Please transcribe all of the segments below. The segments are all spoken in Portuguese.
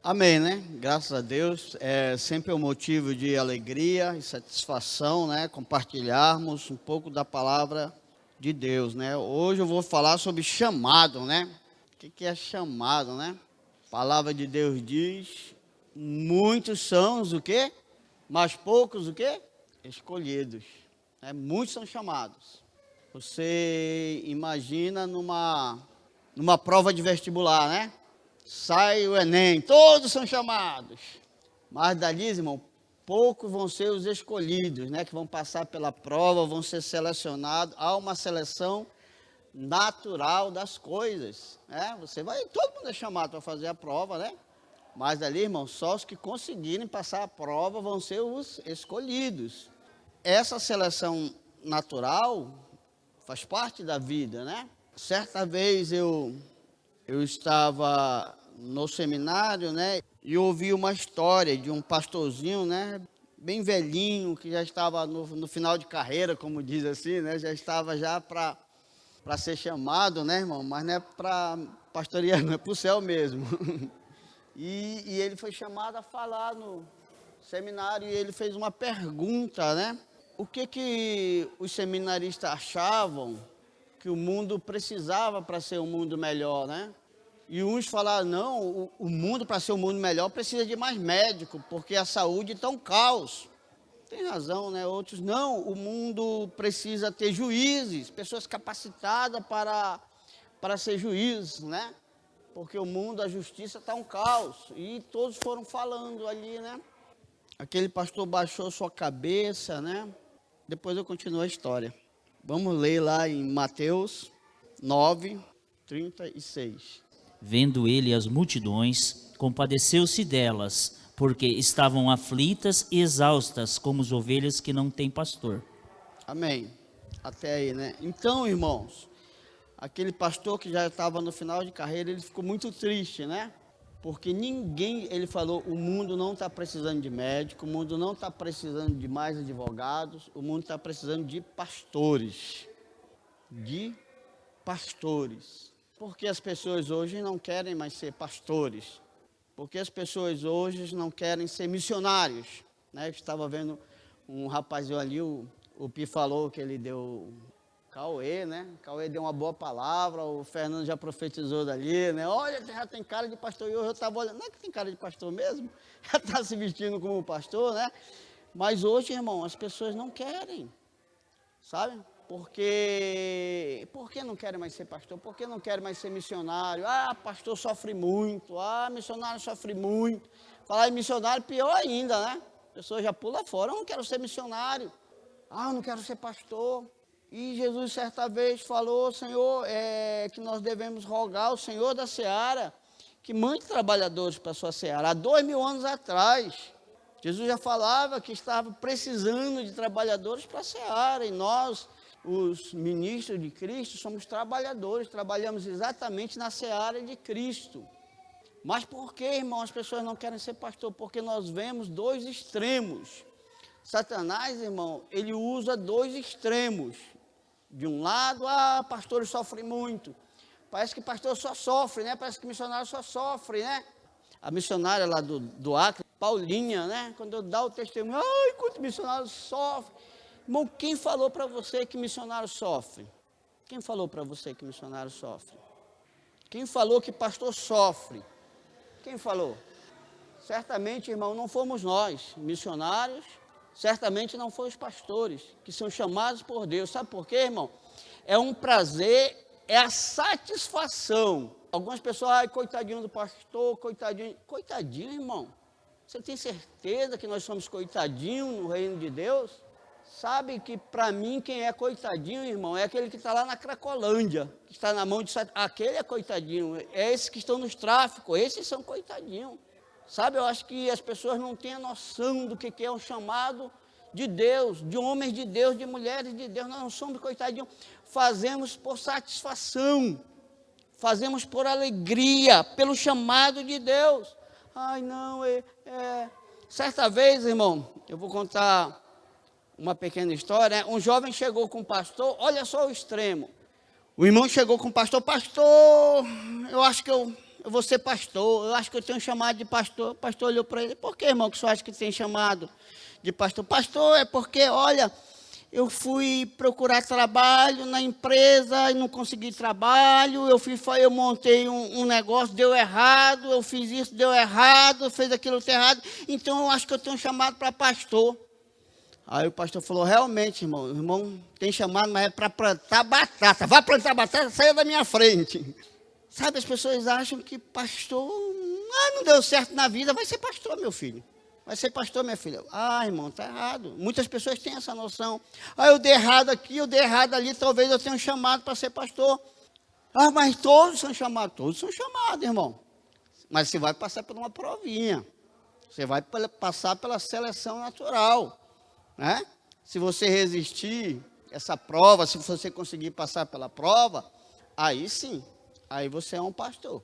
Amém, né? Graças a Deus. É sempre um motivo de alegria e satisfação, né? Compartilharmos um pouco da palavra de Deus, né? Hoje eu vou falar sobre chamado, né? O que é chamado, né? A palavra de Deus diz: muitos são os o quê? Mas poucos o quê? Escolhidos. Né? Muitos são chamados. Você imagina numa prova de vestibular, né? Sai o Enem, todos são chamados. Mas dali, irmão, poucos vão ser os escolhidos, né? Que vão passar pela prova, vão ser selecionados. Há uma seleção natural das coisas, né? Todo mundo é chamado para fazer a prova, né? Mas dali, irmão, só os que conseguirem passar a prova vão ser os escolhidos. Essa seleção natural faz parte da vida, né? Certa vez eu estava no seminário, né, e ouvi uma história de um pastorzinho, né, bem velhinho, que já estava no final de carreira, como diz assim, né, já estava para ser chamado, né, irmão, mas não é para pastorear, não é para o céu mesmo. E ele foi chamado a falar no seminário e ele fez uma pergunta, né, o que os seminaristas achavam que o mundo precisava para ser um mundo melhor, né? E uns falaram, não, o mundo, para ser um mundo melhor, precisa de mais médico, porque a saúde está um caos. Tem razão, né? Outros, não, o mundo precisa ter juízes, pessoas capacitadas para ser juízes, né? Porque o mundo, a justiça está um caos. E todos foram falando ali, né? Aquele pastor baixou sua cabeça, né? Depois eu continuo a história. Vamos ler lá em Mateus 9, 36. Vendo ele as multidões, compadeceu-se delas, porque estavam aflitas e exaustas, como as ovelhas que não têm pastor. Amém. Até aí, né? Então, irmãos, aquele pastor que já estava no final de carreira, ele ficou muito triste, né? Porque ele falou, o mundo não está precisando de médico, o mundo não está precisando de mais advogados, o mundo está precisando de pastores. De pastores. Porque as pessoas hoje não querem mais ser pastores. Porque as pessoas hoje não querem ser missionários. Né? Eu estava vendo um rapazinho ali, o Pi falou que ele deu Cauê, né? Cauê deu uma boa palavra, o Fernando já profetizou dali, né? Olha, já tem cara de pastor. E eu estava olhando, não é que tem cara de pastor mesmo? Já está se vestindo como pastor, né? Mas hoje, irmão, as pessoas não querem, sabe? Por que não querem mais ser pastor? Por que não querem mais ser missionário? Ah, pastor sofre muito. Ah, missionário sofre muito. Falar em missionário, pior ainda, né? A pessoa já pula fora. Eu não quero ser missionário. Ah, eu não quero ser pastor. E Jesus, certa vez, falou, Senhor, que nós devemos rogar ao Senhor da Seara que mande trabalhadores para a sua Seara. Há 2000 anos atrás, Jesus já falava que estava precisando de trabalhadores para a Seara. E nós, os ministros de Cristo, somos trabalhadores, trabalhamos exatamente na seara de Cristo. Mas por que, irmão, as pessoas não querem ser pastor? Porque nós vemos dois extremos. Satanás, irmão, ele usa dois extremos. De um lado, pastores sofrem muito. Parece que pastor só sofre, né? Parece que missionário só sofre, né? A missionária lá do Acre, Paulinha, né? Quando eu dou o testemunho, ai, quanto missionário sofre. Irmão, quem falou para você que missionário sofre? Quem falou para você que missionário sofre? Quem falou que pastor sofre? Quem falou? Certamente, irmão, não fomos nós, missionários, certamente não foram os pastores, que são chamados por Deus. Sabe por quê, irmão? É um prazer, é a satisfação. Algumas pessoas, ai, coitadinho do pastor, coitadinho. Coitadinho, irmão. Você tem certeza que nós somos coitadinhos no reino de Deus? Sabe que para mim quem é coitadinho, irmão, é aquele que está lá na Cracolândia, que está na mão de Satanás. Aquele é coitadinho, é esses que estão nos tráficos, esses são coitadinhos. Sabe, eu acho que as pessoas não têm a noção do que é um chamado de Deus, de homens de Deus, de mulheres de Deus. Nós não somos coitadinhos, fazemos por satisfação, fazemos por alegria, pelo chamado de Deus. Ai, não, Certa vez, irmão, eu vou contar uma pequena história, né? Um jovem chegou com o pastor, olha só o extremo. O irmão chegou com o pastor, pastor, eu acho que eu eu vou ser pastor, eu acho que eu tenho um chamado de pastor. O pastor olhou para ele, por que, irmão, que o senhor acha que tem chamado de pastor? Pastor, é porque, olha, eu fui procurar trabalho na empresa e não consegui trabalho, eu montei um negócio, deu errado, eu fiz isso, deu errado, fez aquilo errado, então eu acho que eu tenho um chamado para pastor. Aí o pastor falou, realmente, irmão, o irmão tem chamado, mas é para plantar batata. Vá plantar batata, saia da minha frente. Sabe, as pessoas acham que pastor, não deu certo na vida, vai ser pastor, meu filho. Vai ser pastor, minha filha. Irmão, está errado. Muitas pessoas têm essa noção. Eu dei errado aqui, eu dei errado ali, talvez eu tenha um chamado para ser pastor. Mas todos são chamados. Todos são chamados, irmão. Mas você vai passar por uma provinha. Você vai passar pela seleção natural. Né? Se você resistir essa prova, se você conseguir passar pela prova, aí sim, aí você é um pastor.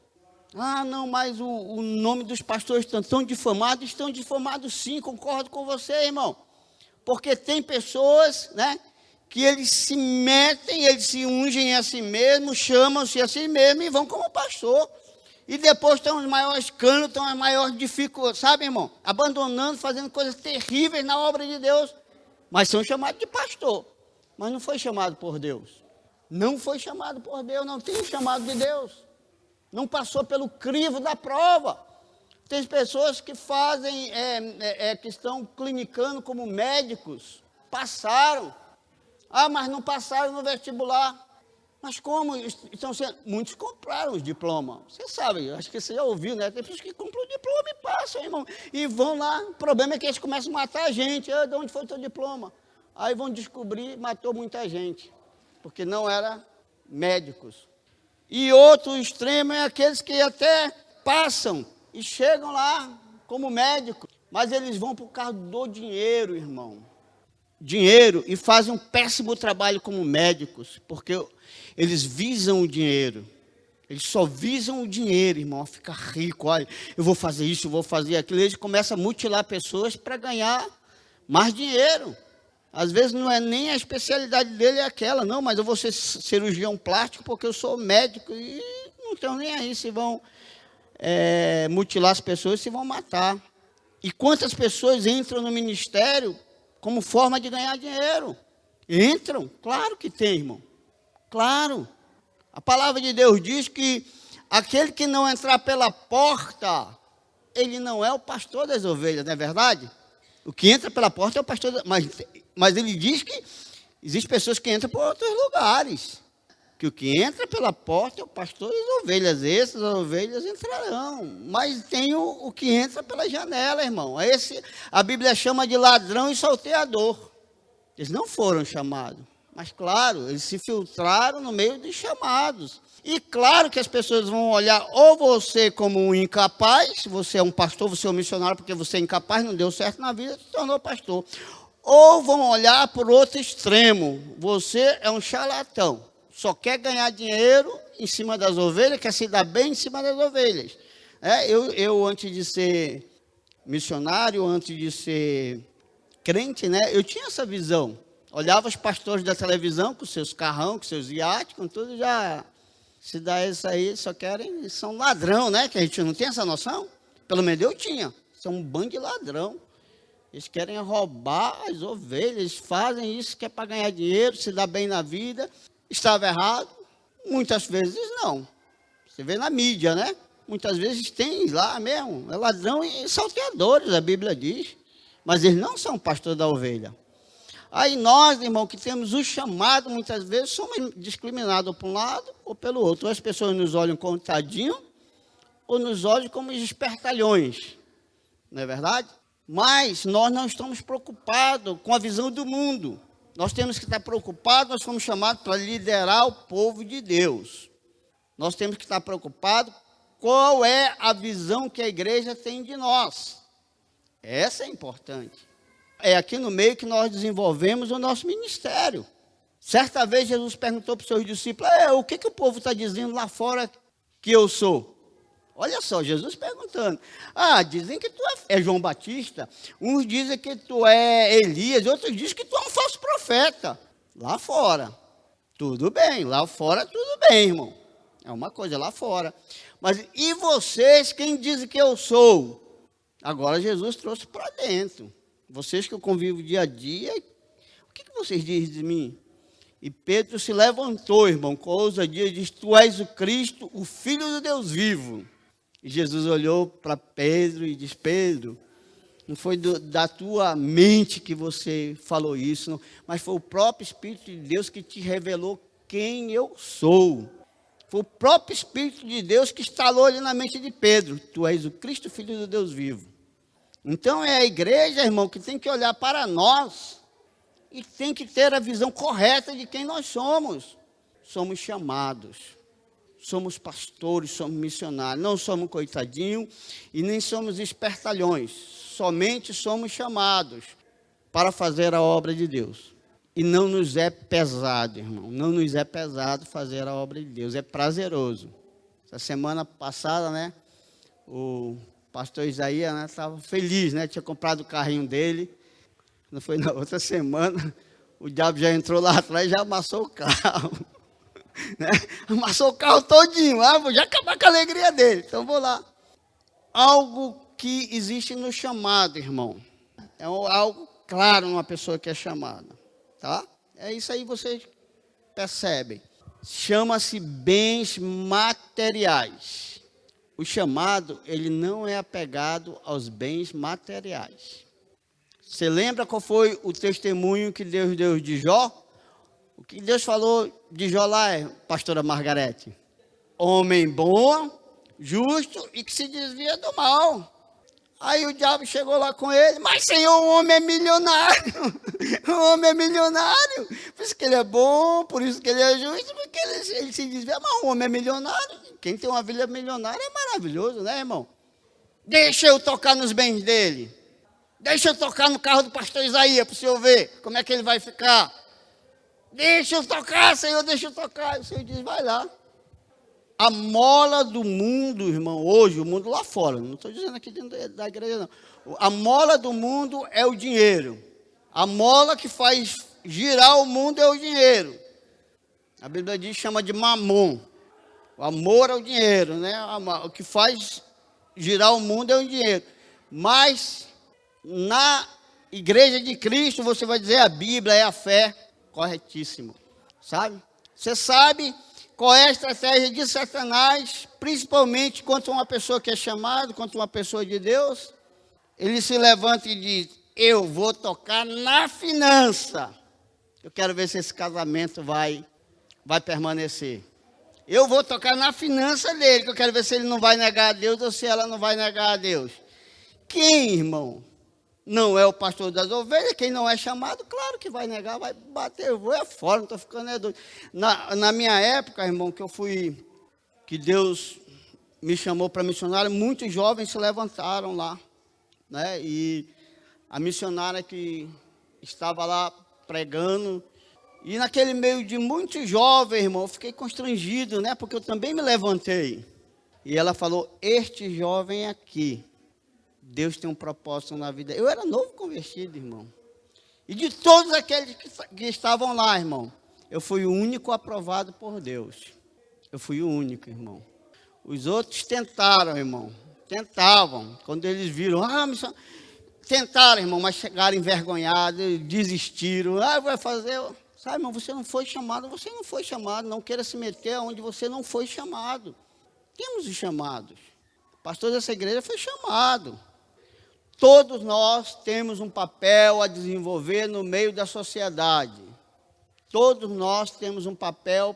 Não, mas o nome dos pastores estão difamados sim, concordo com você, irmão. Porque tem pessoas, né, que eles se metem, eles se ungem a si mesmos, chamam-se a si mesmos e vão como pastor. E depois estão os maiores escândalos, estão as maiores dificuldades, sabe, irmão? Abandonando, fazendo coisas terríveis na obra de Deus. Mas são chamados de pastor. Mas não foi chamado por Deus. Não foi chamado por Deus, não tem chamado de Deus. Não passou pelo crivo da prova. Tem pessoas que fazem, que estão clinicando como médicos. Passaram. Mas não passaram no vestibular. Mas como? Muitos compraram os diplomas. Você sabe, acho que você já ouviu, né? Tem pessoas que compram o diploma e passam, irmão. E vão lá. O problema é que eles começam a matar a gente. De onde foi o teu diploma? Aí vão descobrir, matou muita gente. Porque não eram médicos. E outro extremo é aqueles que até passam e chegam lá como médicos. Mas eles vão por causa do dinheiro, irmão. Dinheiro, e fazem um péssimo trabalho como médicos, porque eles visam o dinheiro. Eles só visam o dinheiro, irmão, ficar rico. Olha, eu vou fazer isso, eu vou fazer aquilo. Eles começam a mutilar pessoas para ganhar mais dinheiro. Às vezes não é nem a especialidade dele é aquela, não, mas eu vou ser cirurgião plástico porque eu sou médico e não estão nem aí se vão mutilar as pessoas, se vão matar. E quantas pessoas entram no ministério como forma de ganhar dinheiro? Entram, claro que tem, irmão. Claro. A palavra de Deus diz que aquele que não entrar pela porta, ele não é o pastor das ovelhas, não é verdade? O que entra pela porta é o pastor, mas ele diz que existem pessoas que entram por outros lugares. Que o que entra pela porta é o pastor das ovelhas. Essas ovelhas entrarão. Mas tem o que entra pela janela, irmão. A Bíblia chama de ladrão e salteador. Eles não foram chamados. Mas, claro, eles se filtraram no meio dos chamados. E claro que as pessoas vão olhar ou você como um incapaz, você é um pastor, você é um missionário porque você é incapaz, não deu certo na vida, se tornou pastor. Ou vão olhar por outro extremo, você é um charlatão, só quer ganhar dinheiro em cima das ovelhas, quer se dar bem em cima das ovelhas. Eu antes de ser missionário, antes de ser crente, né, eu tinha essa visão. Olhava os pastores da televisão com seus carrão, com seus iates, com tudo, já se dá isso aí, só querem, são ladrão, né? Que a gente não tem essa noção. Pelo menos eu tinha. São um bando de ladrão. Eles querem roubar as ovelhas, eles fazem isso que é para ganhar dinheiro, se dar bem na vida. Estava errado? Muitas vezes não. Você vê na mídia, né? Muitas vezes tem lá mesmo, é ladrão e salteadores, a Bíblia diz. Mas eles não são pastor da ovelha. Aí nós, irmão, que temos o chamado, muitas vezes somos discriminados por um lado ou pelo outro. Ou as pessoas nos olham como tadinho, ou nos olham como espertalhões. Não é verdade? Mas nós não estamos preocupados com a visão do mundo. Nós temos que estar preocupados, nós fomos chamados para liderar o povo de Deus. Nós temos que estar preocupados qual é a visão que a igreja tem de nós. Essa é importante. É aqui no meio que nós desenvolvemos o nosso ministério. Certa vez Jesus perguntou para os seus discípulos, o que o povo está dizendo lá fora que eu sou? Olha só, Jesus perguntando. Dizem que tu é João Batista, uns dizem que tu é Elias, outros dizem que tu é um falso profeta. Lá fora, tudo bem, lá fora tudo bem, irmão. É uma coisa lá fora. Mas e vocês, quem dizem que eu sou? Agora Jesus trouxe para dentro. Vocês que eu convivo dia a dia, o que vocês dizem de mim? E Pedro se levantou, irmão, com ousadia e disse: tu és o Cristo, o Filho do Deus vivo. E Jesus olhou para Pedro e disse: Pedro, não foi da tua mente que você falou isso, não, mas foi o próprio Espírito de Deus que te revelou quem eu sou. Foi o próprio Espírito de Deus que instalou ali na mente de Pedro: tu és o Cristo, Filho do Deus vivo. Então é a igreja, irmão, que tem que olhar para nós e tem que ter a visão correta de quem nós somos. Somos chamados, somos pastores, somos missionários, não somos coitadinhos e nem somos espertalhões, somente somos chamados para fazer a obra de Deus. E não nos é pesado, irmão, não nos é pesado fazer a obra de Deus, é prazeroso. Essa semana passada, né, o pastor Isaías, né, estava feliz, né, tinha comprado o carrinho dele. Não foi na outra semana, o diabo já entrou lá atrás e já amassou o carro. Né? Amassou o carro todinho. Vou já acabar com a alegria dele. Então vou lá. Algo que existe no chamado, irmão. É algo claro numa pessoa que é chamada. Tá? É isso aí, vocês percebem. Chama-se bens materiais. O chamado, ele não é apegado aos bens materiais. Você lembra qual foi o testemunho que Deus deu de Jó? O que Deus falou de Jó lá é, pastora Margarete: homem bom, justo e que se desvia do mal. Aí o diabo chegou lá com ele: mas Senhor, o homem é milionário. O homem é milionário. Por isso que ele é bom, por isso que ele é justo, porque ele se desvia. Mas o homem é milionário. Quem tem uma vida milionária é maravilhoso, né, irmão? Deixa eu tocar nos bens dele. Deixa eu tocar no carro do pastor Isaías para o senhor ver como é que ele vai ficar. Deixa eu tocar, Senhor, deixa eu tocar. E o Senhor diz: vai lá. A mola do mundo, irmão, hoje, o mundo lá fora, não estou dizendo aqui dentro da igreja, não. A mola do mundo é o dinheiro. A mola que faz girar o mundo é o dinheiro. A Bíblia diz, chama de mamon. O amor ao dinheiro, né? O que faz girar o mundo é o dinheiro. Mas na igreja de Cristo, você vai dizer: a Bíblia é a fé. Corretíssimo, sabe? Você sabe qual é a estratégia de Satanás, principalmente contra uma pessoa que é chamada, contra uma pessoa de Deus? Ele se levanta e diz: eu vou tocar na finança. Eu quero ver se esse casamento vai permanecer. Eu vou tocar na finança dele, que eu quero ver se ele não vai negar a Deus ou se ela não vai negar a Deus. Quem, irmão, não é o pastor das ovelhas? Quem não é chamado, claro que vai negar, vai bater, eu vou fora, não estou ficando doido. Na minha época, irmão, que Deus me chamou para missionário, muitos jovens se levantaram lá, né? E a missionária que estava lá pregando, e naquele meio de muitos jovens, irmão, eu fiquei constrangido, né? Porque eu também me levantei. E ela falou: este jovem aqui, Deus tem um propósito na vida. Eu era novo convertido, irmão. E de todos aqueles que estavam lá, irmão, eu fui o único aprovado por Deus. Eu fui o único, irmão. Os outros tentaram, irmão. Tentavam. Quando eles viram, tentaram, irmão, mas chegaram envergonhados, desistiram. Vai fazer. Sabe, irmão, você não foi chamado. Você não foi chamado. Não queira se meter onde você não foi chamado. Temos os chamados. O pastor dessa igreja foi chamado. Todos nós temos um papel a desenvolver no meio da sociedade. Todos nós temos um papel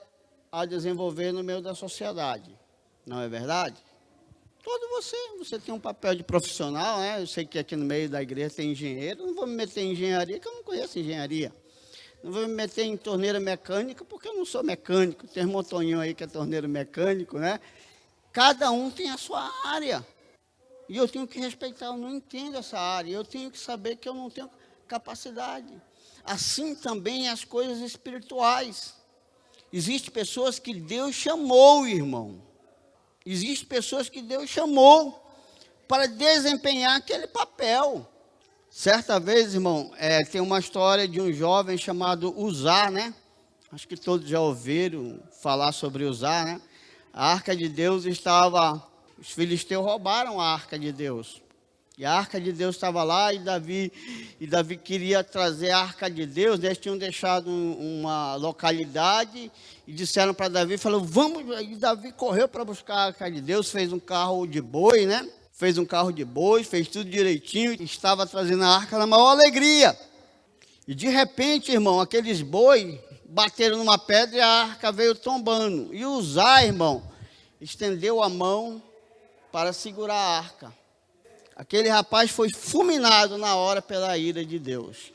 a desenvolver no meio da sociedade. Não é verdade? Você tem um papel de profissional, né? Eu sei que aqui no meio da igreja tem engenheiro. Não vou me meter em engenharia, porque eu não conheço engenharia. Não vou me meter em torneira mecânica, porque eu não sou mecânico. Tem um Toninho aí que é torneiro mecânico, né? Cada um tem a sua área. E eu tenho que respeitar, eu não entendo essa área. Eu tenho que saber que eu não tenho capacidade. Assim também as coisas espirituais. Existem pessoas que Deus chamou, irmão. Existem pessoas que Deus chamou para desempenhar aquele papel. Certa vez, irmão, tem uma história de um jovem chamado Uzá, né? Acho que todos já ouviram falar sobre Uzá, né? A arca de Deus estava... Os filisteus roubaram a arca de Deus. E a arca de Deus estava lá e Davi queria trazer a arca de Deus. Eles tinham deixado uma localidade e disseram para Davi, falou, vamos. E Davi correu para buscar a arca de Deus, fez um carro de boi, né? Fez um carro de boi, fez tudo direitinho, estava trazendo a arca na maior alegria. E de repente, irmão, aqueles boi bateram numa pedra e a arca veio tombando. E Uzá, irmão, estendeu a mão para segurar a arca. Aquele rapaz foi fulminado na hora pela ira de Deus,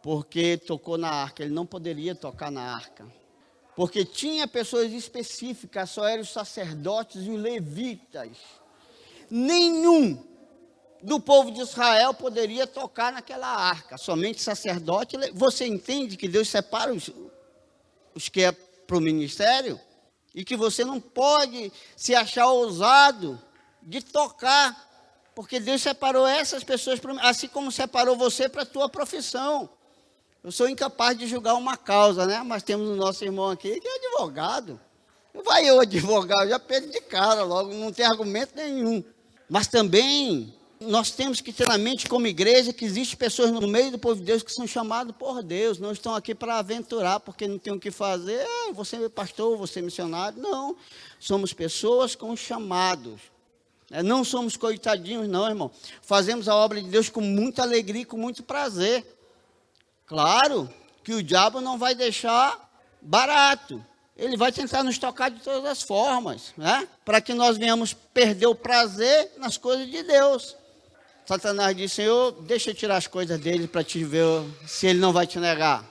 porque tocou na arca. Ele não poderia tocar na arca, porque tinha pessoas específicas, só eram os sacerdotes e os levitas. Nenhum do povo de Israel poderia tocar naquela arca, somente sacerdote. Você entende que Deus separa os que é para o ministério? E que você não pode se achar ousado de tocar, porque Deus separou essas pessoas, assim como separou você para a tua profissão. Eu sou incapaz de julgar uma causa, né? Mas temos o nosso irmão aqui que é advogado. Não vai eu advogar, eu já perdo de cara logo, não tem argumento nenhum. Mas também nós temos que ter na mente como igreja que existem pessoas no meio do povo de Deus que são chamadas por Deus, não estão aqui para aventurar, porque não tem o que fazer, você é pastor, você é missionário. Não, somos pessoas com chamados. Não somos coitadinhos não, irmão. Fazemos a obra de Deus com muita alegria e com muito prazer. Claro que o diabo não vai deixar barato. Ele vai tentar nos tocar de todas as formas, né? Para que nós venhamos perder o prazer nas coisas de Deus. Satanás disse, Senhor, deixa eu tirar as coisas dele para te ver se ele não vai te negar.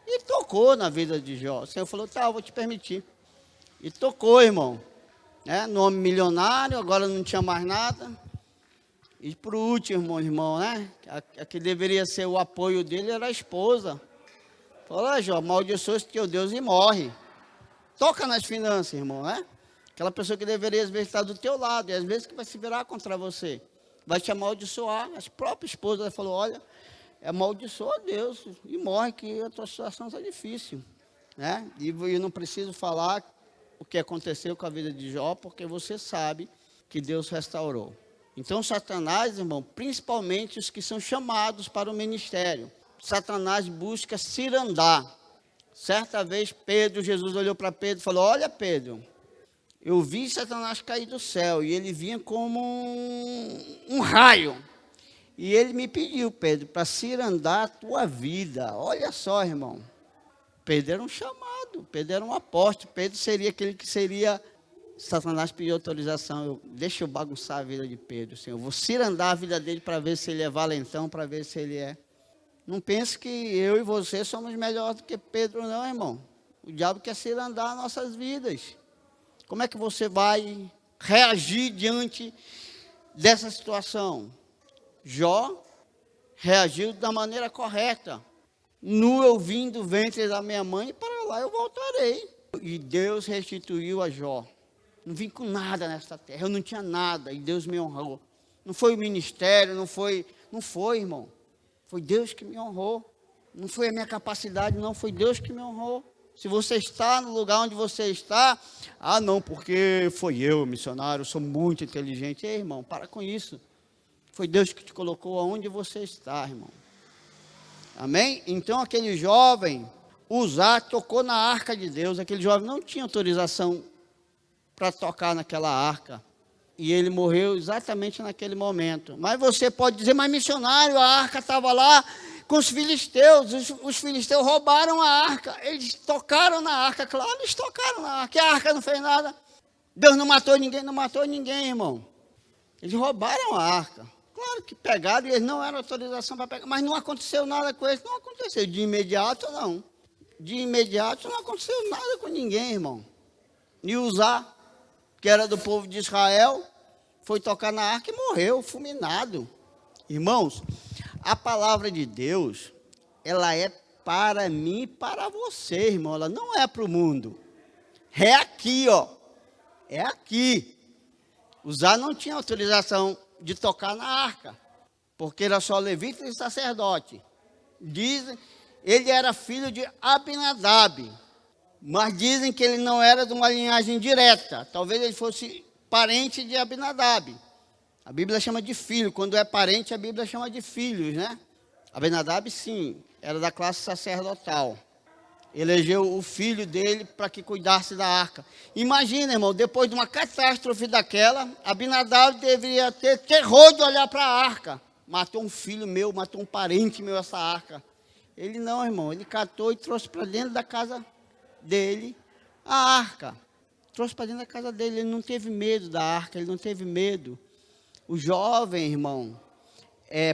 E tocou na vida de Jó. O Senhor falou, tá, eu vou te permitir. E tocou, irmão. No homem milionário, agora não tinha mais nada. E por último, irmão, né? A que deveria ser o apoio dele era a esposa. Falou, Jó, amaldiçoa esse teu Deus e morre. Toca nas finanças, irmão, né? Aquela pessoa que deveria, às vezes, estar do teu lado, e às vezes que vai se virar contra você. Vai te amaldiçoar. A própria esposa falou, olha, amaldiçoa Deus e morre, que a tua situação está difícil, né? E eu não preciso falar o que aconteceu com a vida de Jó, porque você sabe que Deus restaurou. Então, Satanás, irmão, principalmente os que são chamados para o ministério, Satanás busca cirandar. Certa vez, Jesus olhou para Pedro e falou, olha, Pedro, eu vi Satanás cair do céu, e ele vinha como um raio. E ele me pediu, Pedro, para cirandar a tua vida. Olha só, irmão. Pedro era um chamado, Pedro era um apóstolo, Pedro seria aquele que seria... Satanás pediu autorização, deixa eu bagunçar a vida de Pedro, Senhor, eu vou cirandar a vida dele para ver se ele é valentão, para ver se ele é... Não pense que eu e você somos melhores do que Pedro não, irmão. O diabo quer cirandar nossas vidas. Como é que você vai reagir diante dessa situação? Jó reagiu da maneira correta. Nu eu vim do ventre da minha mãe, e para lá eu voltarei. E Deus restituiu a Jó. Não vim com nada nesta terra, eu não tinha nada, e Deus me honrou. Não foi o ministério, não foi, irmão. Foi Deus que me honrou. Não foi a minha capacidade, não, foi Deus que me honrou. Se você está no lugar onde você está, não, porque foi eu, missionário, sou muito inteligente. Ei, irmão, para com isso. Foi Deus que te colocou aonde você está, irmão. Amém? Então, aquele jovem, Uzá, tocou na arca de Deus. Aquele jovem não tinha autorização para tocar naquela arca. E ele morreu exatamente naquele momento. Mas você pode dizer, mas missionário, a arca estava lá com os filisteus. Os filisteus roubaram a arca. Eles tocaram na arca, claro, eles tocaram na arca. E a arca não fez nada. Deus não matou ninguém, irmão. Eles roubaram a arca. Claro que pegaram, e eles não eram autorização para pegar. Mas não aconteceu nada com eles. Não aconteceu. De imediato, não. De imediato, não aconteceu nada com ninguém, irmão. E Uzá, que era do povo de Israel, foi tocar na arca e morreu, fulminado. Irmãos, a palavra de Deus, ela é para mim e para você, irmão. Ela não é para o mundo. É aqui, ó. É aqui. Uzá não tinha autorização de tocar na arca, porque era só levita e sacerdote. Dizem, ele era filho de Abinadab. Mas dizem que ele não era de uma linhagem direta. Talvez ele fosse parente de Abinadab. A Bíblia chama de filho. Quando é parente, a Bíblia chama de filhos, né? Abinadab, sim, era da classe sacerdotal. Elegeu o filho dele para que cuidasse da arca. Imagina, irmão, depois de uma catástrofe daquela, Abinadab deveria ter terror de olhar para a arca. Matou um filho meu, matou um parente meu essa arca. Ele não, irmão, ele catou e trouxe para dentro da casa dele a arca. Trouxe para dentro da casa dele, ele não teve medo da arca, ele não teve medo. O jovem, irmão,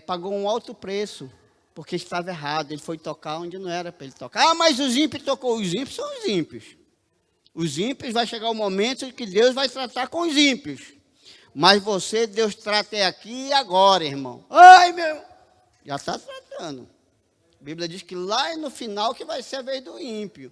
pagou um alto preço, porque estava errado, ele foi tocar onde não era para ele tocar. Ah, mas os ímpios tocou. Os ímpios são os ímpios. Os ímpios, vai chegar o momento em que Deus vai tratar com os ímpios. Mas você, Deus trata aqui e agora, irmão. Ai, meu, já está tratando. A Bíblia diz que lá no final que vai ser a vez do ímpio.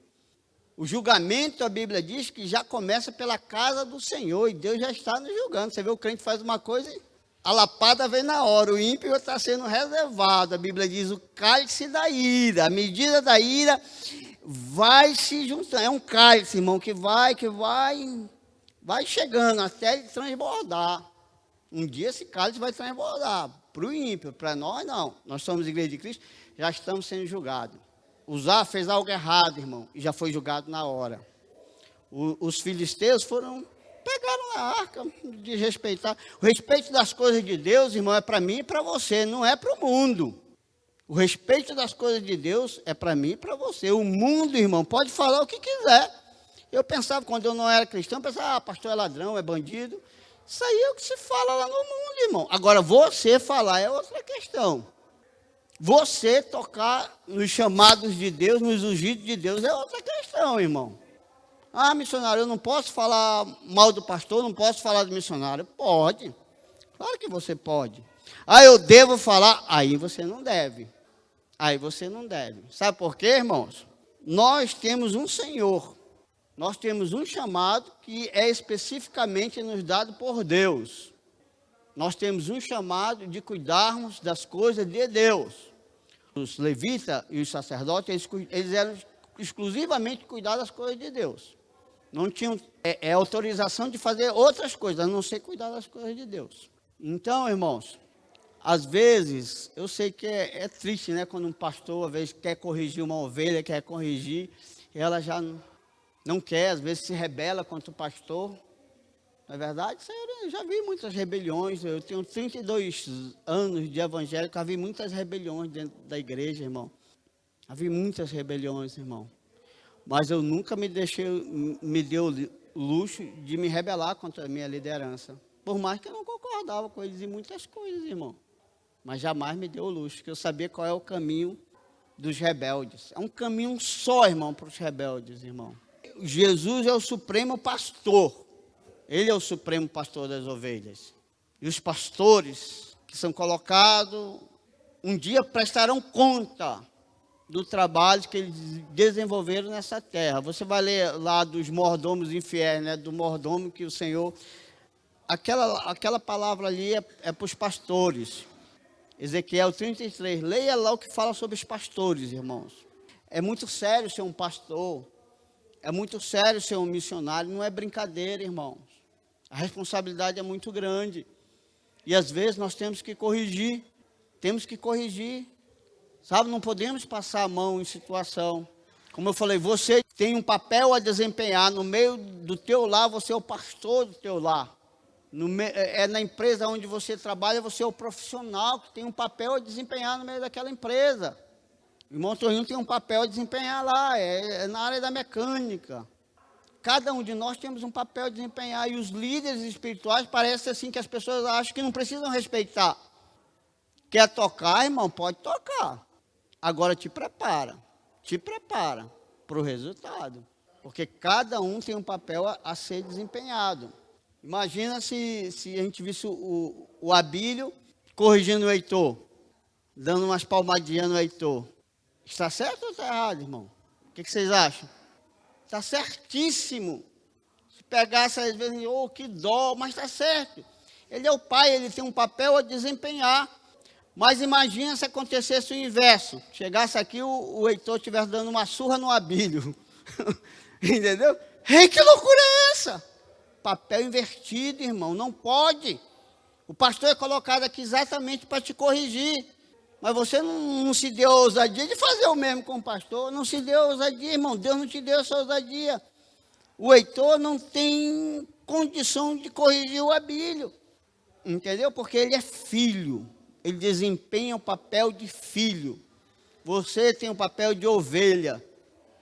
O julgamento, a Bíblia diz que já começa pela casa do Senhor, e Deus já está nos julgando. Você vê, o crente faz uma coisa e a lapada vem na hora, o ímpio está sendo reservado. A Bíblia diz o cálice da ira, a medida da ira vai se juntando. É um cálice, irmão, que vai chegando até ele transbordar. Um dia esse cálice vai transbordar. Para o ímpio, para nós não. Nós somos igreja de Cristo, já estamos sendo julgados. Uzá fez algo errado, irmão, e já foi julgado na hora. Os filisteus pegaram a arca, desrespeitar. O respeito das coisas de Deus, irmão, é para mim e para você, não é para o mundo. O respeito das coisas de Deus é para mim e para você. O mundo, irmão, pode falar o que quiser. Eu pensava, quando eu não era cristão, eu pensava, pastor é ladrão, é bandido. Isso aí é o que se fala lá no mundo, irmão. Agora, você falar é outra questão. Você tocar nos chamados de Deus, nos ungidos de Deus, é outra questão, irmão. Ah, missionário, eu não posso falar mal do pastor, não posso falar do missionário. Pode, claro que você pode. Ah, eu devo falar? Aí você não deve. Aí você não deve. Sabe por quê, irmãos? Nós temos um Senhor. Nós temos um chamado que é especificamente nos dado por Deus. Nós temos um chamado de cuidarmos das coisas de Deus. Os levitas e os sacerdotes, eles eram exclusivamente cuidar das coisas de Deus. Não tinham autorização de fazer outras coisas, a não ser cuidar das coisas de Deus. Então, irmãos, às vezes, eu sei que é triste, né? Quando um pastor, às vezes, quer corrigir uma ovelha, quer corrigir, ela já não quer, às vezes se rebela contra o pastor. Não é verdade? Eu já vi muitas rebeliões. Eu tenho 32 anos de evangelho, já vi muitas rebeliões dentro da igreja, irmão. Já vi muitas rebeliões, irmão. Mas eu nunca me deu o luxo de me rebelar contra a minha liderança. Por mais que eu não concordava com eles em muitas coisas, irmão. Mas jamais me deu o luxo, que eu sabia qual é o caminho dos rebeldes. É um caminho só, irmão, para os rebeldes, irmão. Jesus é o supremo pastor. Ele é o supremo pastor das ovelhas. E os pastores que são colocados, um dia prestarão conta do trabalho que eles desenvolveram nessa terra. Você vai ler lá dos mordomos infiéis, né? Do mordomo que o Senhor... Aquela palavra ali é para os pastores. Ezequiel 33. Leia lá o que fala sobre os pastores, irmãos. É muito sério ser um pastor. É muito sério ser um missionário. Não é brincadeira, irmãos. A responsabilidade é muito grande. E às vezes nós temos que corrigir. Temos que corrigir. Sabe, não podemos passar a mão em situação. Como eu falei, você tem um papel a desempenhar. No meio do teu lar, você é o pastor do teu lar. Na empresa onde você trabalha, você é o profissional que tem um papel a desempenhar no meio daquela empresa. O irmão Toninho tem um papel a desempenhar lá, é na área da mecânica. Cada um de nós temos um papel a desempenhar. E os líderes espirituais, parece assim que as pessoas acham que não precisam respeitar. Quer tocar, irmão? Pode tocar. Agora te prepara para o resultado. Porque cada um tem um papel a ser desempenhado. Imagina se a gente visse o Abílio corrigindo o Heitor, dando umas palmadinhas no Heitor. Está certo ou está errado, irmão? O que vocês acham? Está certíssimo. Se pegasse às vezes, que dó, mas está certo. Ele é o pai, ele tem um papel a desempenhar. Mas imagina se acontecesse o inverso. Chegasse aqui, o Heitor estivesse dando uma surra no Abílio. Entendeu? Ei, que loucura é essa? Papel invertido, irmão, não pode. O pastor é colocado aqui exatamente para te corrigir. Mas você não se deu a ousadia de fazer o mesmo com o pastor. Não se deu a ousadia, irmão. Deus não te deu essa ousadia. O Heitor não tem condição de corrigir o Abílio. Entendeu? Porque ele é filho. Ele desempenha o papel de filho. Você tem o papel de ovelha.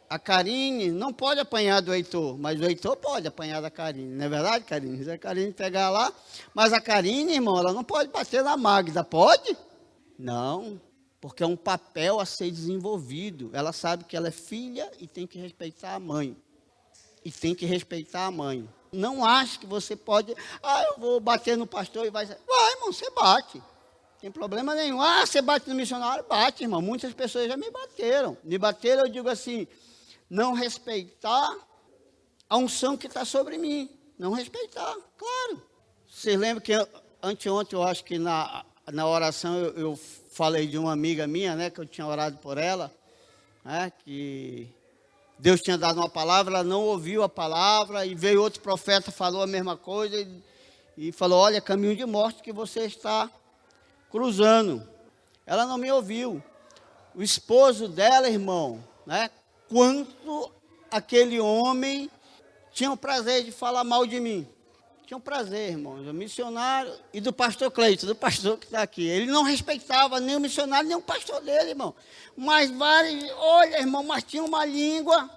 A Karine não pode apanhar do Heitor, mas o Heitor pode apanhar da Karine. Não é verdade, Karine? Se a Karine pegar lá, mas a Karine, irmão, ela não pode bater na Magda, pode? Não, porque é um papel a ser desenvolvido. Ela sabe que ela é filha e tem que respeitar a mãe. E tem que respeitar a mãe. Não ache que você pode, eu vou bater no pastor e vai... Vai, irmão, você bate. Não tem problema nenhum. Você bate no missionário? Bate, irmão. Muitas pessoas já me bateram. Me bateram, eu digo assim, não respeitar a unção que está sobre mim. Não respeitar, claro. Vocês lembram que anteontem, eu acho que na oração eu falei de uma amiga minha, né, que eu tinha orado por ela, né, que Deus tinha dado uma palavra, ela não ouviu a palavra, e veio outro profeta, falou a mesma coisa, e falou, olha, caminho de morte que você está cruzando. Ela não me ouviu. O esposo dela, irmão, né, quanto aquele homem tinha o prazer de falar mal de mim. Tinha um prazer, irmão, do missionário e do pastor Cleito, do pastor que está aqui. Ele não respeitava nem o missionário, nem o pastor dele, irmão. Mas olha, irmão, mas tinha uma língua.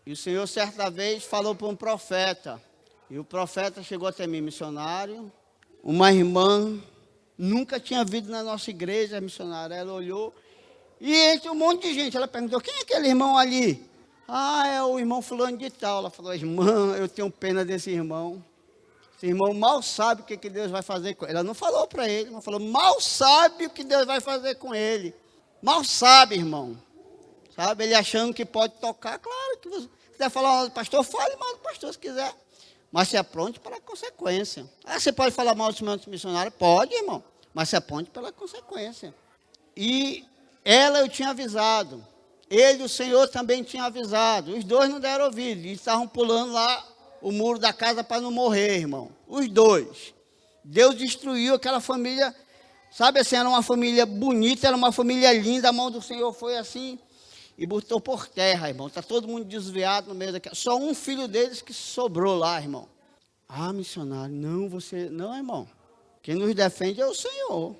E o Senhor, certa vez, falou para um profeta. E o profeta chegou até mim, missionário. Uma irmã, nunca tinha vindo na nossa igreja, missionária. Ela olhou, e entre um monte de gente, ela perguntou, quem é aquele irmão ali? É o irmão fulano de tal. Ela falou, irmã, eu tenho pena desse irmão. Esse irmão mal sabe o que Deus vai fazer com ele. Ela não falou para ele, mas falou, mal sabe o que Deus vai fazer com ele. Mal sabe, irmão. Sabe, ele achando que pode tocar. Claro que você quiser falar mal do pastor, fale mal do pastor se quiser. Mas se apronte para a consequência. Você pode falar mal do missionário? Pode, irmão. Mas se apronte pela consequência. E ela eu tinha avisado. Ele, o Senhor, também tinha avisado. Os dois não deram ouvido. E estavam pulando lá o muro da casa para não morrer, irmão. Os dois. Deus destruiu aquela família. Sabe assim, era uma família bonita, era uma família linda. A mão do Senhor foi assim e botou por terra, irmão. Está todo mundo desviado no meio daquela. Só um filho deles que sobrou lá, irmão. Missionário, não, você... Não, irmão. Quem nos defende é o Senhor. O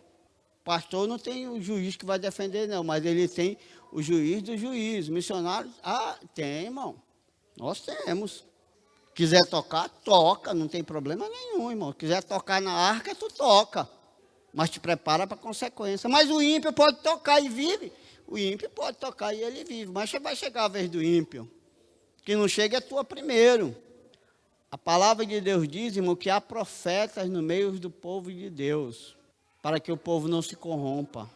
pastor não tem o juiz que vai defender, não. Mas ele tem o juiz do juiz. Missionário, tem, irmão. Nós temos. Quiser tocar, toca, não tem problema nenhum, irmão. Quiser tocar na arca, tu toca. Mas te prepara para a consequência. Mas o ímpio pode tocar e vive. O ímpio pode tocar e ele vive. Mas vai chegar a vez do ímpio. Que não chega é tua primeiro. A palavra de Deus diz, irmão, que há profetas no meio do povo de Deus. Para que o povo não se corrompa.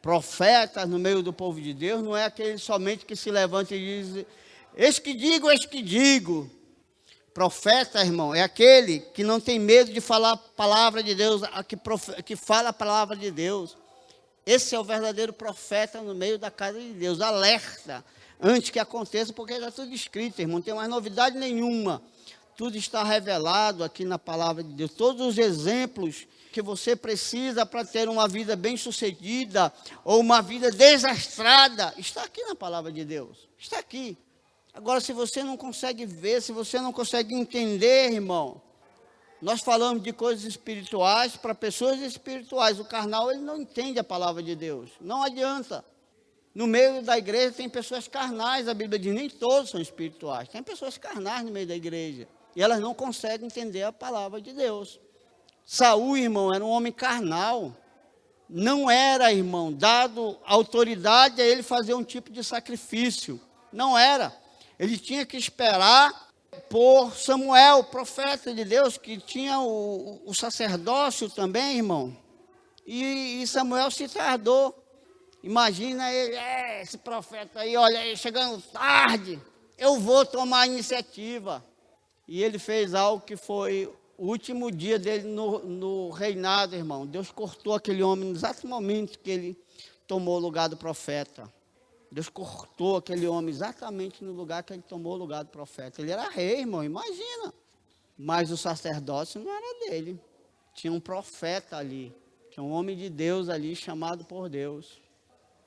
Profetas no meio do povo de Deus não é aquele somente que se levanta e diz, eis que digo, eis que digo. Profeta, irmão, é aquele que não tem medo de falar a palavra de Deus, que fala a palavra de Deus. Esse é o verdadeiro profeta no meio da casa de Deus. Alerta antes que aconteça, porque está tudo escrito, irmão. Não tem mais novidade nenhuma. Tudo está revelado aqui na palavra de Deus. Todos os exemplos que você precisa para ter uma vida bem-sucedida ou uma vida desastrada, está aqui na palavra de Deus. Está aqui. Agora, se você não consegue ver, se você não consegue entender, irmão, nós falamos de coisas espirituais para pessoas espirituais. O carnal, ele não entende a palavra de Deus. Não adianta. No meio da igreja tem pessoas carnais, a Bíblia diz, nem todos são espirituais. Tem pessoas carnais no meio da igreja. E elas não conseguem entender a palavra de Deus. Saul, irmão, era um homem carnal. Não era, irmão, dado autoridade a ele fazer um tipo de sacrifício. Não era. Ele tinha que esperar por Samuel, o profeta de Deus, que tinha o sacerdócio também, irmão. E Samuel se tardou. Imagina ele, esse profeta aí, olha aí, chegando tarde, eu vou tomar a iniciativa. E ele fez algo que foi o último dia dele no reinado, irmão. Deus cortou aquele homem no exato momento que ele tomou o lugar do profeta. Deus cortou aquele homem exatamente no lugar que ele tomou o lugar do profeta. Ele era rei, irmão, imagina. Mas o sacerdócio não era dele. Tinha um profeta ali. Tinha um homem de Deus ali, chamado por Deus.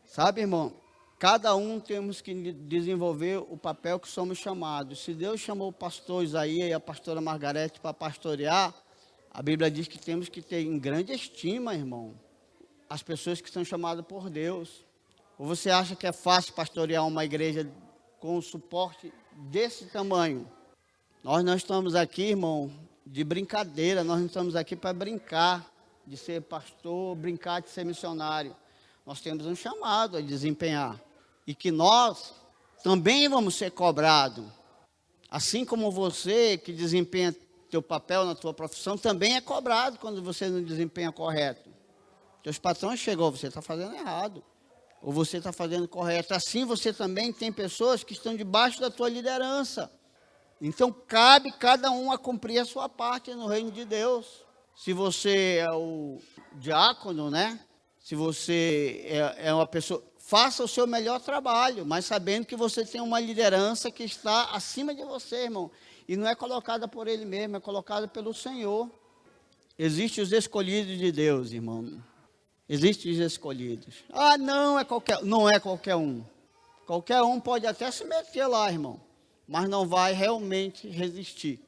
Sabe, irmão? Cada um temos que desenvolver o papel que somos chamados. Se Deus chamou o pastor Isaías e a pastora Margarete para pastorear, a Bíblia diz que temos que ter em grande estima, irmão, as pessoas que são chamadas por Deus. Ou você acha que é fácil pastorear uma igreja com um suporte desse tamanho? Nós não estamos aqui, irmão, de brincadeira. Nós não estamos aqui para brincar de ser pastor, brincar de ser missionário. Nós temos um chamado a desempenhar. E que nós também vamos ser cobrados. Assim como você que desempenha teu papel na tua profissão, também é cobrado quando você não desempenha correto. Teus patrões chegou, você está fazendo errado. Ou você está fazendo correto. Assim você também tem pessoas que estão debaixo da tua liderança. Então cabe cada um a cumprir a sua parte no reino de Deus. Se você é o diácono, né? Se você é uma pessoa, faça o seu melhor trabalho, mas sabendo que você tem uma liderança que está acima de você, irmão. E não é colocada por ele mesmo, é colocada pelo Senhor. Existem os escolhidos de Deus, irmão. Existem os escolhidos. Ah, não é qualquer um. Qualquer um pode até se meter lá, irmão, mas não vai realmente resistir.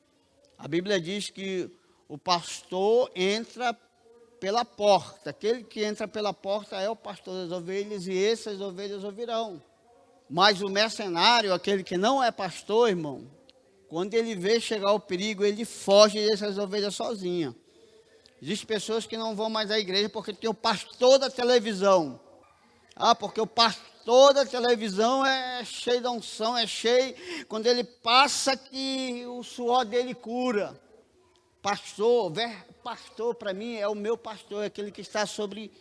A Bíblia diz que o pastor entra pela porta. Aquele que entra pela porta é o pastor das ovelhas, e essas ovelhas ouvirão. Mas o mercenário, aquele que não é pastor, irmão, quando ele vê chegar o perigo, ele foge dessas ovelhas sozinho. Existem pessoas que não vão mais à igreja porque tem o pastor da televisão. Ah, porque o pastor da televisão é cheio de unção, é cheio. Quando ele passa que o suor dele cura. Pastor para mim é o meu pastor, é aquele que está sobre,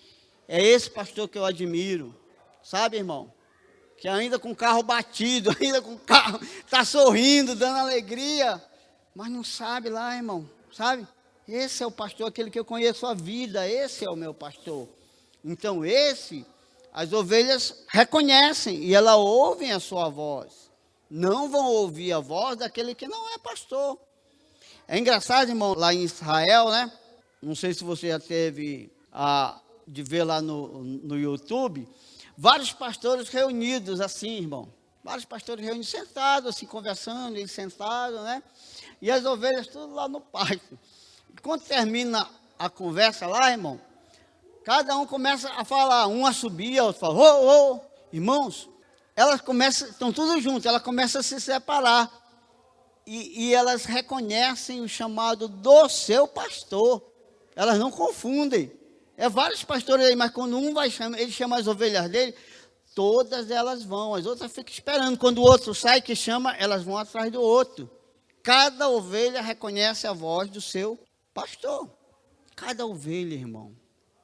é esse pastor que eu admiro. Sabe, irmão? Que ainda com o carro batido, ainda com o carro, está sorrindo, dando alegria, mas não sabe lá, irmão, sabe? Esse é o pastor, aquele que eu conheço a vida, esse é o meu pastor. Então as ovelhas reconhecem e elas ouvem a sua voz. Não vão ouvir a voz daquele que não é pastor. É engraçado, irmão, lá em Israel, né? Não sei se você já teve de ver lá no YouTube, vários pastores reunidos assim, irmão. Vários pastores reunidos, sentados, assim, conversando, eles sentados, né? E as ovelhas tudo lá no pátio. Quando termina a conversa lá, irmão, cada um começa a falar, um assobia, outro fala, ô, ô, irmãos, elas começam, estão tudo juntos, elas começam a se separar. E elas reconhecem o chamado do seu pastor. Elas não confundem. É vários pastores aí, mas quando um vai chamar, ele chama as ovelhas dele, todas elas vão. As outras ficam esperando. Quando o outro sai que chama, elas vão atrás do outro. Cada ovelha reconhece a voz do seu pastor. Cada ovelha, irmão.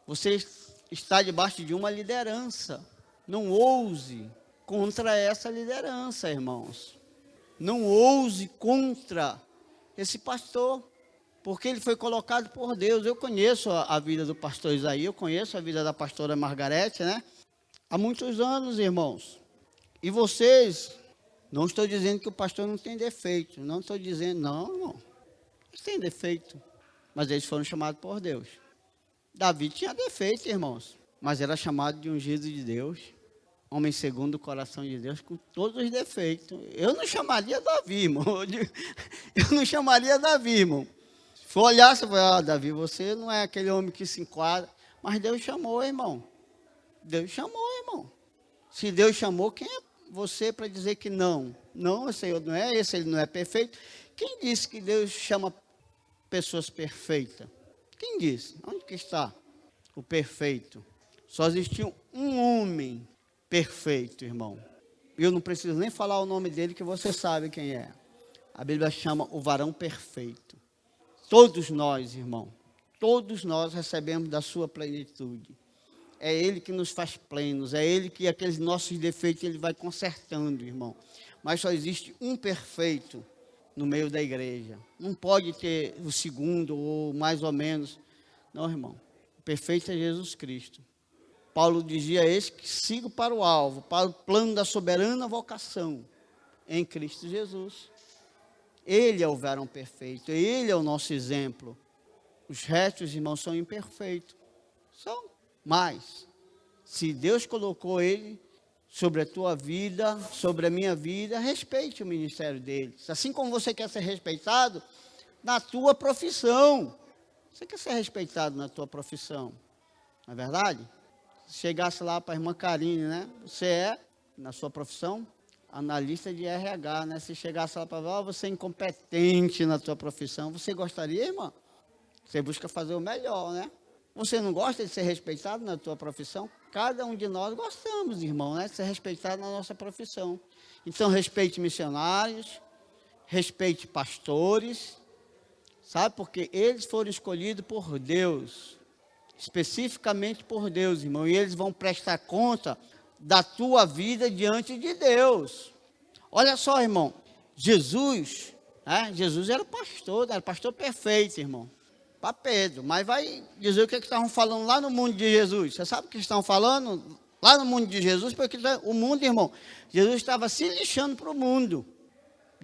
Você está debaixo de uma liderança. Não ouse contra essa liderança, irmãos. Não ouse contra esse pastor, porque ele foi colocado por Deus. Eu conheço a vida do pastor Isaías, eu conheço a vida da pastora Margarete, né? Há muitos anos, irmãos. E vocês, não estou dizendo que o pastor não tem defeito, não estou dizendo, não, irmão. Eles têm defeito, mas eles foram chamados por Deus. Davi tinha defeito, irmãos, mas era chamado de ungido de Deus. Homem segundo o coração de Deus, com todos os defeitos. Eu não chamaria Davi, irmão. Eu não chamaria Davi, irmão. Se for olhar, você vai, Davi, você não é aquele homem que se enquadra. Mas Deus chamou, irmão. Deus chamou, irmão. Se Deus chamou, quem é você para dizer que não? Não, esse não é esse, ele não é perfeito. Quem disse que Deus chama pessoas perfeitas? Quem disse? Onde que está o perfeito? Só existiu um homem perfeito, irmão. Eu não preciso nem falar o nome dele, que você sabe quem é. A Bíblia chama o varão perfeito. Todos nós, irmão, todos nós recebemos da sua plenitude. É Ele que nos faz plenos, é Ele que aqueles nossos defeitos Ele vai consertando, irmão. Mas só existe um perfeito no meio da igreja. Não pode ter o segundo ou mais ou menos. Não, irmão. O perfeito é Jesus Cristo. Paulo dizia: eis que sigo para o alvo, para o plano da soberana vocação em Cristo Jesus. Ele é o varão perfeito, ele é o nosso exemplo. Os restos, irmãos, são imperfeitos. São, mas se Deus colocou ele sobre a tua vida, sobre a minha vida, respeite o ministério deles. Assim como você quer ser respeitado na tua profissão. Você quer ser respeitado na tua profissão, não é verdade? Se chegasse lá para a irmã Karine, né? Você é, na sua profissão, analista de RH, né? Se chegasse lá para ela, você é incompetente na tua profissão, você gostaria, irmã? Você busca fazer o melhor, né? Você não gosta de ser respeitado na tua profissão? Cada um de nós gostamos, irmão, né? De ser respeitado na nossa profissão. Então, respeite missionários, respeite pastores, sabe? Porque eles foram escolhidos por Deus, especificamente por Deus, irmão. E eles vão prestar conta da tua vida diante de Deus. Olha só, irmão, Jesus era pastor, era pastor perfeito, irmão, para Pedro. Mas vai dizer o que estavam falando lá no mundo de Jesus. Você sabe o que estão falando lá no mundo de Jesus? Porque o mundo, irmão, Jesus estava se lixando para o mundo.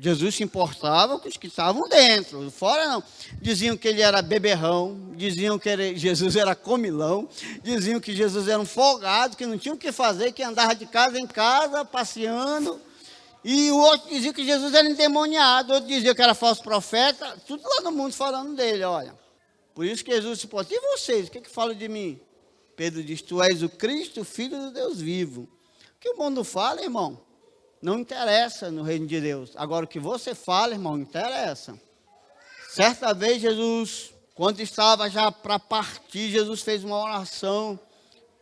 Jesus se importava com os que estavam dentro, fora não. Diziam que ele era beberrão, diziam que Jesus era comilão, diziam que Jesus era um folgado, que não tinha o que fazer, que andava de casa em casa, passeando. E o outro dizia que Jesus era endemoniado, outro dizia que era falso profeta, tudo lá no mundo falando dele, olha. Por isso que Jesus se importa. E vocês, o que falam de mim? Pedro diz: tu és o Cristo, o Filho do Deus vivo. O que o mundo fala, irmão, não interessa no reino de Deus. Agora, o que você fala, irmão, interessa. Certa vez, Jesus, quando estava já para partir, Jesus fez uma oração.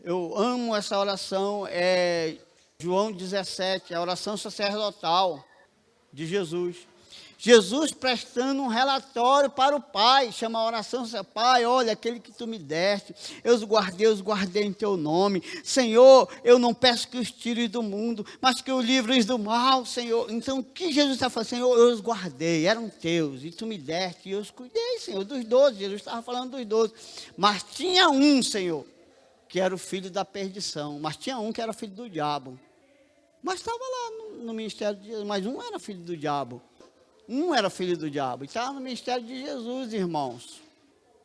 Eu amo essa oração, é João 17, a oração sacerdotal de Jesus. Jesus prestando um relatório para o Pai, chama a oração: Pai, olha, aquele que tu me deste, eu os guardei em teu nome. Senhor, eu não peço que os tires do mundo, mas que os livres do mal, Senhor. Então, o que Jesus está falando? Senhor, eu os guardei, eram teus, e tu me deste, e eu os cuidei, Senhor, dos 12. Jesus estava falando dos 12. Mas tinha um, Senhor, que era o filho da perdição, mas tinha um que era filho do diabo. Mas estava lá no ministério de Jesus, mas um era filho do diabo. Um era filho do diabo, e estava no ministério de Jesus, irmãos.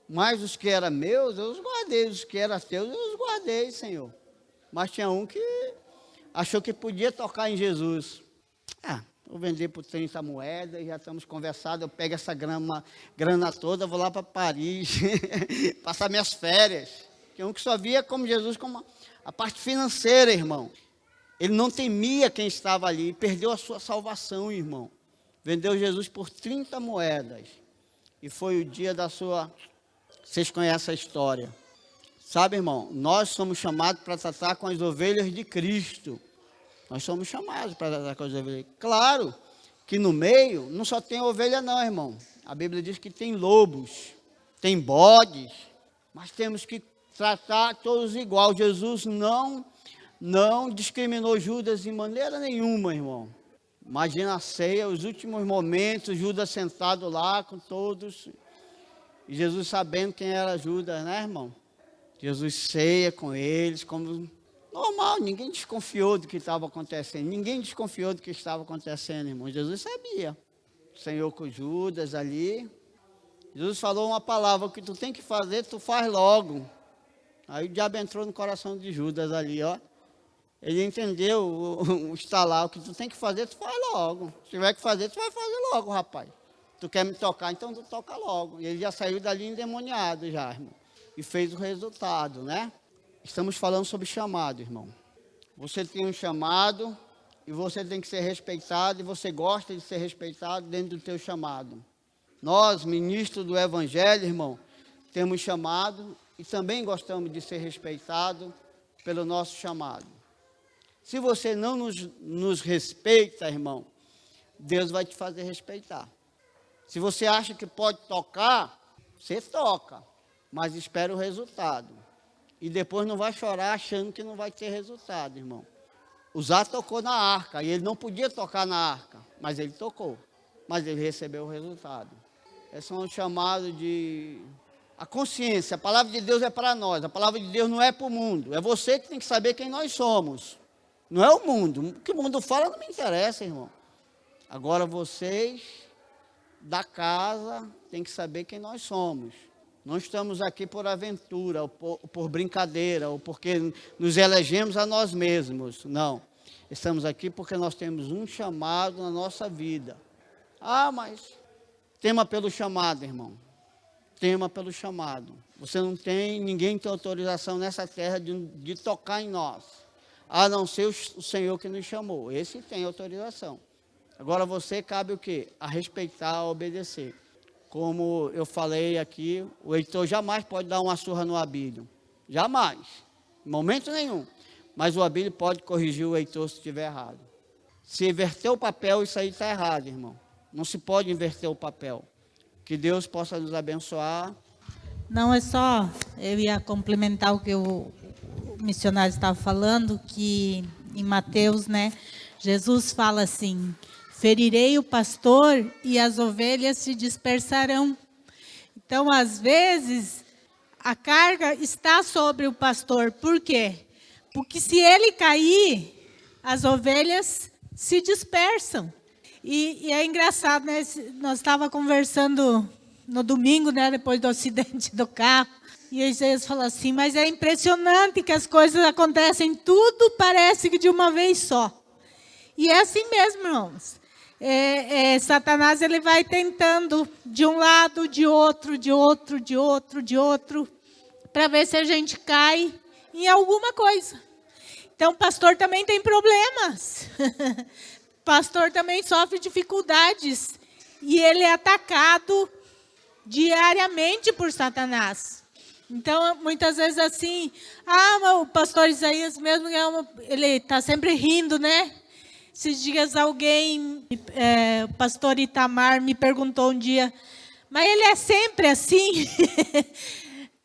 Mas os que eram meus, eu os guardei. Os que eram teus, eu os guardei, Senhor. Mas tinha um que achou que podia tocar em Jesus. Vou vender por 30 moedas, já estamos conversados, eu pego essa grana toda, vou lá para Paris, passar minhas férias. Tinha um que só via como Jesus, como a parte financeira, irmão. Ele não temia quem estava ali, perdeu a sua salvação, irmão. Vendeu Jesus por 30 moedas. E foi o dia da sua... Vocês conhecem a história. Sabe, irmão, nós somos chamados para tratar com as ovelhas de Cristo. Nós somos chamados para tratar com as ovelhas. Claro que no meio não só tem ovelha não, irmão. A Bíblia diz que tem lobos, tem bodes. Mas temos que tratar todos igual. Jesus não discriminou Judas de maneira nenhuma, irmão. Imagina a ceia, os últimos momentos, Judas sentado lá com todos, e Jesus sabendo quem era Judas, né, irmão? Jesus ceia com eles, como normal, ninguém desconfiou do que estava acontecendo, irmão. Jesus sabia. O Senhor com Judas ali, Jesus falou uma palavra: o que tu tem que fazer, tu faz logo. Aí o diabo entrou no coração de Judas ali, ó. Ele entendeu o estalar: o que tu tem que fazer, tu faz logo. Se tiver que fazer, tu vai fazer logo, rapaz. Tu quer me tocar, então tu toca logo. E ele já saiu dali endemoniado já, irmão. E fez o resultado, né? Estamos falando sobre chamado, irmão. Você tem um chamado e você tem que ser respeitado, e você gosta de ser respeitado dentro do teu chamado. Nós, ministros do Evangelho, irmão, temos chamado e também gostamos de ser respeitados pelo nosso chamado. Se você não nos respeita, irmão, Deus vai te fazer respeitar. Se você acha que pode tocar, você toca, mas espera o resultado. E depois não vai chorar achando que não vai ter resultado, irmão. Uzá tocou na arca, e ele não podia tocar na arca, mas ele tocou. Mas ele recebeu o resultado. Esse é um chamado de A consciência, a palavra de Deus é para nós, a palavra de Deus não é para o mundo. É você que tem que saber quem nós somos. Não é o mundo. O que o mundo fala não me interessa, irmão. Agora vocês da casa têm que saber quem nós somos. Não estamos aqui por aventura, ou por brincadeira, ou porque nos elegemos a nós mesmos. Não. Estamos aqui porque nós temos um chamado na nossa vida. Ah, mas tema pelo chamado, irmão. Tema pelo chamado. Você não tem, ninguém tem autorização nessa terra de tocar em nós, a não ser o Senhor que nos chamou. Esse tem autorização. Agora você cabe o quê? A respeitar, a obedecer. Como eu falei aqui, o Heitor jamais pode dar uma surra no Abílio. Jamais. Em momento nenhum. Mas o Abílio pode corrigir o Heitor se estiver errado. Se inverter o papel, isso aí está errado, irmão. Não se pode inverter o papel. Que Deus possa nos abençoar. Não é só, eu ia complementar o que o missionário estava falando, que em Mateus, né, Jesus fala assim: ferirei o pastor e as ovelhas se dispersarão. Então, às vezes, a carga está sobre o pastor. Por quê? Porque se ele cair, as ovelhas se dispersam. E é engraçado, né? Nós estávamos conversando no domingo, né, depois do acidente do carro, e eles falaram assim: mas é impressionante que as coisas acontecem, tudo parece que de uma vez só. E é assim mesmo, irmãos. Satanás, ele vai tentando de um lado, de outro, para ver se a gente cai em alguma coisa. Então, o pastor também tem problemas. Pastor também sofre dificuldades. E ele é atacado diariamente por Satanás. Então, muitas vezes assim, o pastor Isaías mesmo, ele está sempre rindo, né? Esses dias alguém, o pastor Itamar me perguntou um dia: mas ele é sempre assim?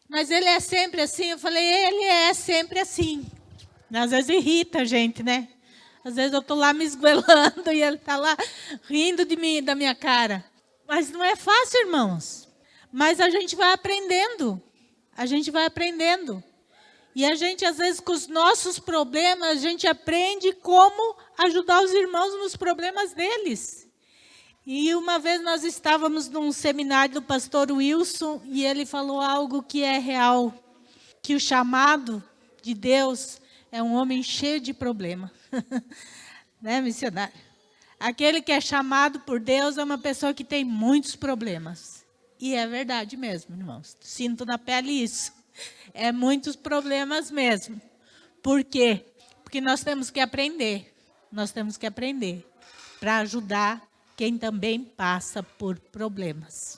Mas ele é sempre assim? Eu falei: ele é sempre assim. Às vezes irrita a gente, né? Às vezes eu estou lá me esgoelando e ele está lá rindo de mim, da minha cara. Mas não é fácil, irmãos. Mas a gente vai aprendendo. A gente vai aprendendo. E a gente, às vezes, com os nossos problemas, a gente aprende como ajudar os irmãos nos problemas deles. E uma vez nós estávamos num seminário do pastor Wilson e ele falou algo que é real. Que o chamado de Deus é um homem cheio de problema. Né, missionário? Aquele que é chamado por Deus é uma pessoa que tem muitos problemas. E é verdade mesmo, irmãos. Sinto na pele isso. É muitos problemas mesmo. Por quê? Porque nós temos que aprender. Nós temos que aprender para ajudar quem também passa por problemas.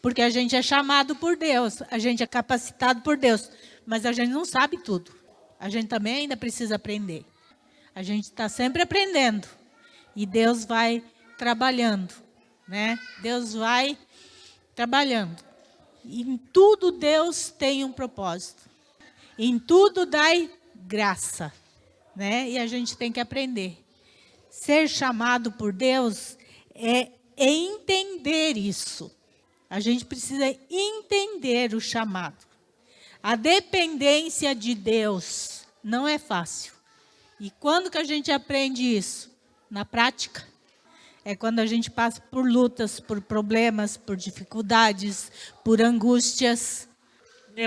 Porque a gente é chamado por Deus, a gente é capacitado por Deus, mas a gente não sabe tudo. A gente também ainda precisa aprender. A gente está sempre aprendendo. E Deus vai trabalhando, né? Deus vai trabalhando. E em tudo Deus tem um propósito. Em tudo dai graça, né? E a gente tem que aprender. Ser chamado por Deus é entender isso. A gente precisa entender o chamado. A dependência de Deus não é fácil. E quando que a gente aprende isso? Na prática. É quando a gente passa por lutas, por problemas, por dificuldades, por angústias.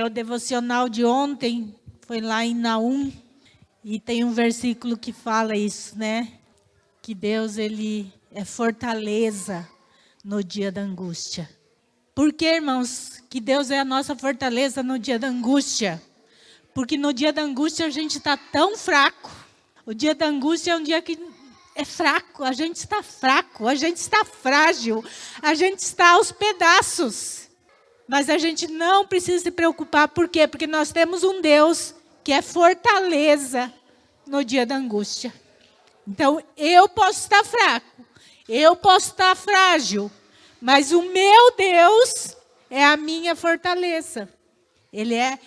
O devocional de ontem foi lá em Naum. E tem um versículo que fala isso, né? Que Deus, ele é fortaleza no dia da angústia. Por que, irmãos, que Deus é a nossa fortaleza no dia da angústia? Porque no dia da angústia a gente está tão fraco. O dia da angústia é um dia que é fraco, a gente está fraco, a gente está frágil, a gente está aos pedaços. Mas a gente não precisa se preocupar, por quê? Porque nós temos um Deus que é fortaleza no dia da angústia. Então, eu posso estar fraco, eu posso estar frágil, mas o meu Deus é a minha fortaleza. Ele é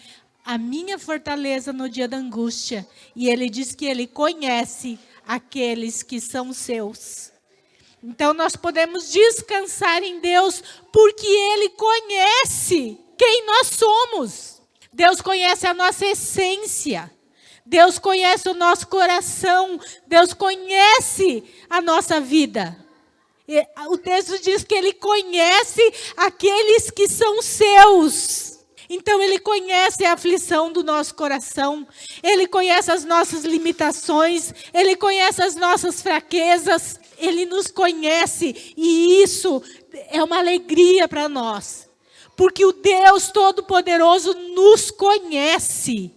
a minha fortaleza no dia da angústia. E Ele diz que Ele conhece aqueles que são seus. Então, nós podemos descansar em Deus, porque Ele conhece quem nós somos. Deus conhece a nossa essência. Deus conhece o nosso coração. Deus conhece a nossa vida. O texto diz que Ele conhece aqueles que são seus. Então Ele conhece a aflição do nosso coração. Ele conhece as nossas limitações. Ele conhece as nossas fraquezas. Ele nos conhece. E isso é uma alegria para nós. Porque o Deus Todo-Poderoso nos conhece.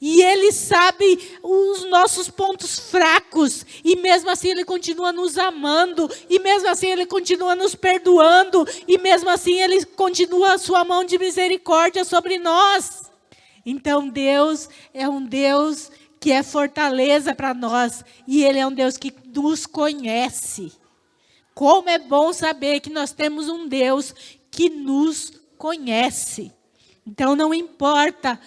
E Ele sabe os nossos pontos fracos. E mesmo assim Ele continua nos amando. E mesmo assim Ele continua nos perdoando. E mesmo assim Ele continua a sua mão de misericórdia sobre nós. Então Deus é um Deus que é fortaleza para nós. E Ele é um Deus que nos conhece. Como é bom saber que nós temos um Deus que nos conhece. Então não importa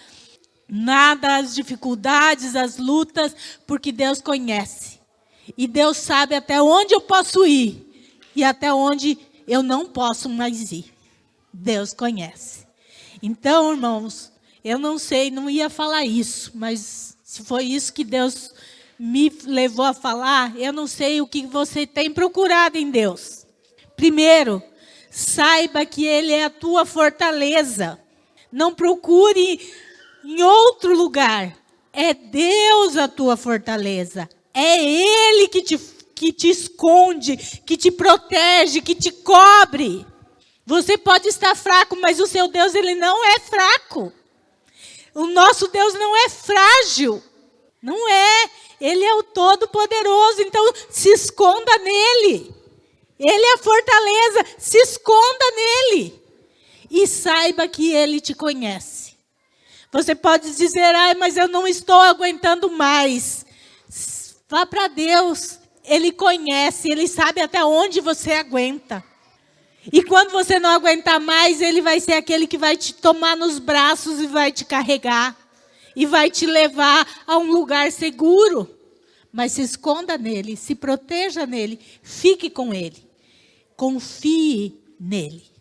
nada, as dificuldades, as lutas, porque Deus conhece. E Deus sabe até onde eu posso ir e até onde eu não posso mais ir. Deus conhece. Então, irmãos, eu não sei, não ia falar isso, mas se foi isso que Deus me levou a falar, eu não sei o que você tem procurado em Deus. Primeiro, saiba que Ele é a tua fortaleza. Não procure em outro lugar. É Deus a tua fortaleza. É Ele que te esconde, que te protege, que te cobre. Você pode estar fraco, mas o seu Deus, Ele não é fraco. O nosso Deus não é frágil. Não é. Ele é o Todo-Poderoso. Então, se esconda nele. Ele é a fortaleza. Se esconda nele. E saiba que Ele te conhece. Você pode dizer, mas eu não estou aguentando mais. Vá para Deus. Ele conhece, Ele sabe até onde você aguenta. E quando você não aguentar mais, Ele vai ser aquele que vai te tomar nos braços e vai te carregar. E vai te levar a um lugar seguro. Mas se esconda nele, se proteja nele, fique com Ele. Confie nele.